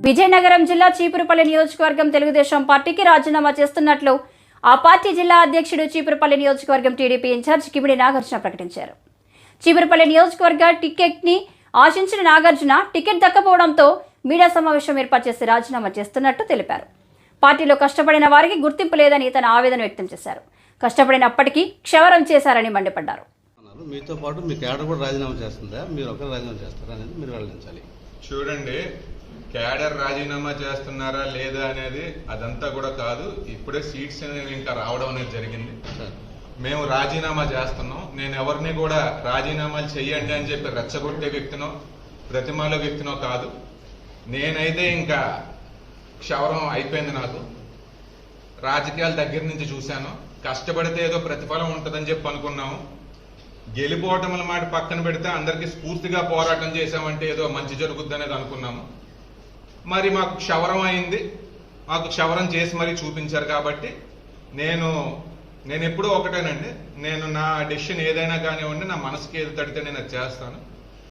విజయనగరం జిల్లా చీపురుపల్లి నియోజకవర్గం తెలుగుదేశం పార్టీకి రాజీనామా చేస్తున్నట్లు ఆ పార్టీ జిల్లా అధ్యక్షుడు చీపురుపల్లి నియోజకవర్గం టీడీపీ ఇన్ఛార్జ్ కిమిడి నాగార్జున ప్రకటించారు. చీపురుపల్లి నియోజకవర్గ టికెట్ని ఆశించిన నాగార్జున టికెట్ దక్కపోవడంతో మీడియా సమావేశం ఏర్పాటు చేసి రాజీనామా చేస్తున్నట్టు తెలిపారు. పార్టీలో కష్టపడిన వారికి గుర్తింపు లేదని తన ఆవేదన వ్యక్తం చేశారు. కష్టపడినప్పటికీ క్షవరం చేశారని మండిపడ్డారు. మీతో పాటు మీ క్యాడర్ కూడా రాజీనామా చేస్తుందా, మీరు ఒకరు రాజీనామా చేస్తారా అనేది మీరు వెల్లడించాలి. చూడండి, క్యాడర్ రాజీనామా చేస్తున్నారా లేదా అనేది అదంతా కూడా కాదు. ఇప్పుడే సీట్స్ అనేవి ఇంకా రావడం అనేది జరిగింది. మేము రాజీనామా చేస్తున్నాం. నేను ఎవరిని కూడా రాజీనామాలు చెయ్యండి అని చెప్పి రెచ్చగొట్టే వ్యక్తినో ప్రతిమాలో వ్యక్తినో కాదు. నేనైతే ఇంకా క్షవరం అయిపోయింది. నాకు రాజకీయాల దగ్గర నుంచి చూశాను. కష్టపడితే ఏదో ప్రతిఫలం ఉంటుందని చెప్పి అనుకున్నాము. గెలిపోవటముల మాట పక్కన పెడితే అందరికీ స్ఫూర్తిగా పోరాటం చేశామంటే ఏదో మంచి జరుగుద్ది అనేది అనుకున్నాము. మరి మాకు క్షవరం అయింది. మాకు క్షవరం చేసి మరీ చూపించారు. కాబట్టి నేను ఎప్పుడూ ఒకటేనండి, నేను నా డెసిషన్ ఏదైనా కానివ్వండి, నా మనసుకి ఏది తడితే నేను అది చేస్తాను.